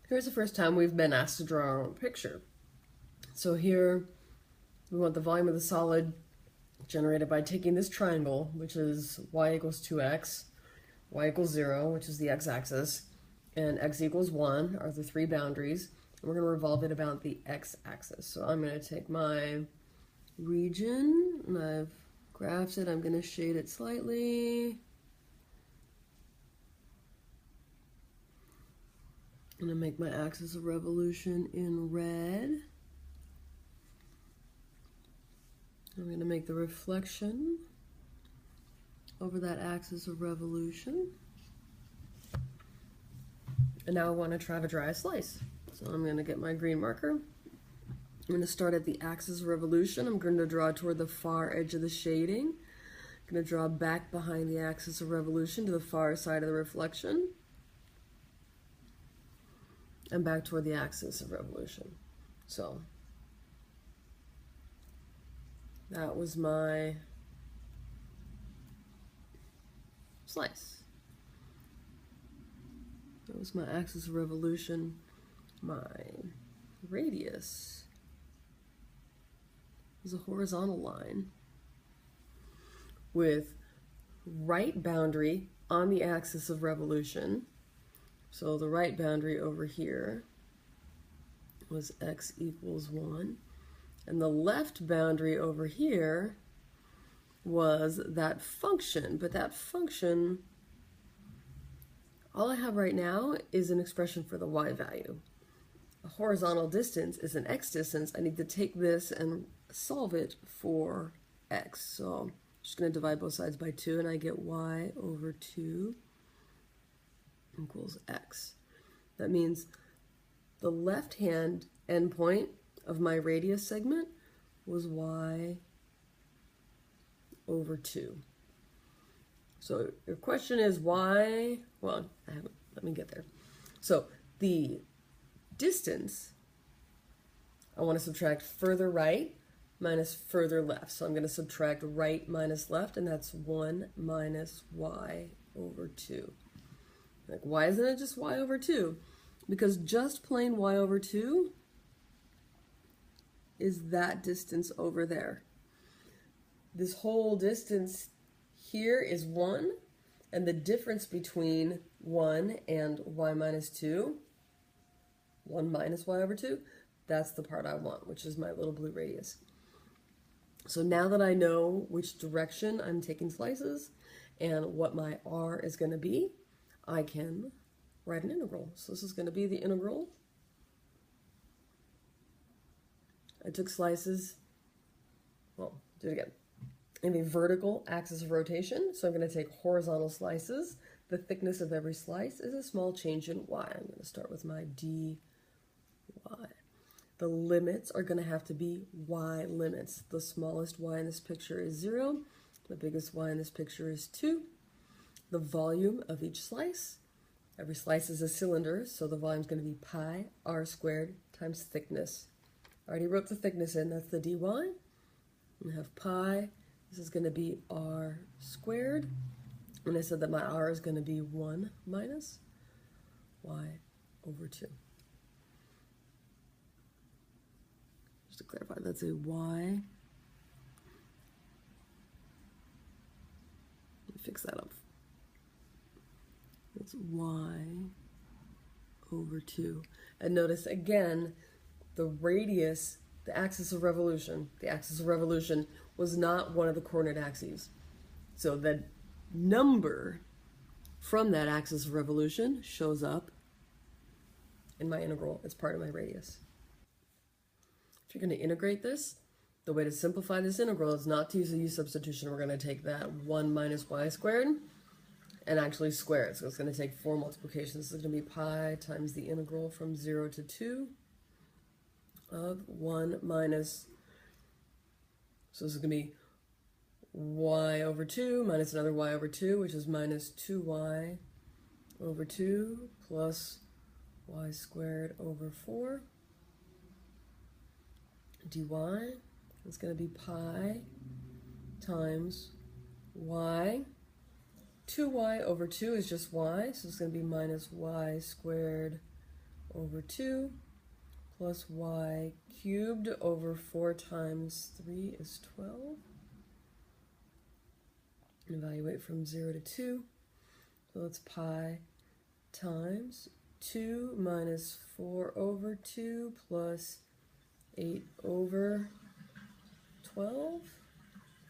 Here's the first time we've been asked to draw our own picture. So here we want the volume of the solid generated by taking this triangle, which is y equals 2x, y equals 0, which is the x-axis, and x equals 1 are the three boundaries. And we're going to revolve it about the x-axis. So I'm going to take my region, and I've graphed it. I'm going to shade it slightly. I'm going to make my axis of revolution in red. I'm going to make the reflection over that axis of revolution. And now I want to try to draw a slice. So I'm going to get my green marker. I'm going to start at the axis of revolution. I'm going to draw toward the far edge of the shading. I'm going to draw back behind the axis of revolution to the far side of the reflection. And back toward the axis of revolution. So that was my slice. That was my axis of revolution. My radius is a horizontal line with right boundary on the axis of revolution. So the right boundary over here was x equals 1. And the left boundary over here was that function. But that function, all I have right now is an expression for the y value. A horizontal distance is an x distance. I need to take this and solve it for x. So I'm just going to divide both sides by 2, and I get y over 2 equals x. That means the left-hand endpoint of my radius segment was y over 2. So your question is why? Well, I haven't. Let me get there. So the distance, I want to subtract further right minus further left. So I'm going to subtract right minus left, and that's 1 minus y over 2. Like, why isn't it just y over 2? Because just plain y over 2 is that distance over there. This whole distance here is 1, and the difference between 1 and y minus 2, 1 minus y over 2, that's the part I want, which is my little blue radius. So now that I know which direction I'm taking slices and what my r is going to be, I can write an integral. So this is going to be the integral. I took slices, well, do it again, in the vertical axis of rotation. So I'm going to take horizontal slices. The thickness of every slice is a small change in y. I'm going to start with my dy. The limits are going to have to be y limits. The smallest y in this picture is 0. The biggest y in this picture is 2. The volume of each slice. Every slice is a cylinder, so the volume is going to be pi r squared times thickness. I already wrote the thickness in, that's the dy. We have pi, this is going to be r squared. And I said that my r is going to be 1 minus y over 2. Just to clarify, that's a y. Let me fix that up. It's y over 2. And notice again, the radius, the axis of revolution was not one of the coordinate axes. So the number from that axis of revolution shows up in my integral. It's part of my radius. If you're going to integrate this, the way to simplify this integral is not to use the u substitution. We're going to take that 1 minus y squared and actually square it. So it's going to take 4 multiplications. This is going to be pi times the integral from 0 to 2 of 1 minus, so this is going to be y over 2 minus another y over 2, which is minus 2y over 2 plus y squared over 4 dy. It's going to be pi times y. 2y over 2 is just y, so it's going to be minus y squared over 2 plus y cubed over 4 times 3 is 12. And evaluate from 0 to 2. So that's pi times 2 minus 4 over 2 plus 8 over 12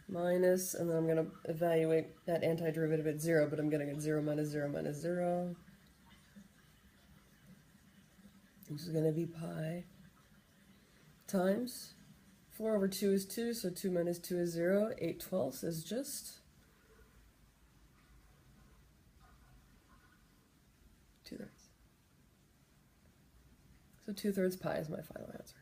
minus, and then I'm going to evaluate that antiderivative at 0, but I'm going to get 0 minus 0 minus 0. This is going to be pi times 4 over 2 is 2, so 2 minus 2 is 0. 8/12 is just 2/3. So 2/3 pi is my final answer.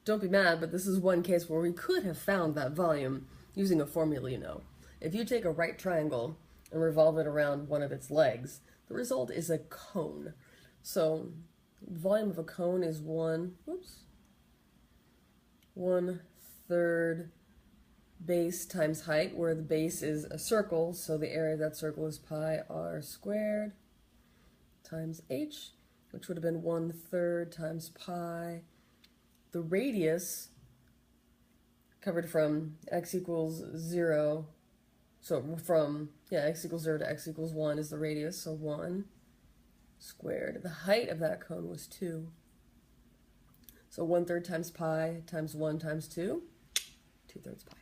Don't be mad, but this is one case where we could have found that volume using a formula you know. If you take a right triangle and revolve it around one of its legs, the result is a cone. So volume of a cone is 1/3 base times height, where the base is a circle, so the area of that circle is pi r squared times h, which would have been 1/3 times pi. The radius covered from x equals 0, so from, x equals 0 to x equals 1 is the radius, so 1 squared. The height of that cone was 2. So 1/3 times pi times 1 times 2, 2/3 pi.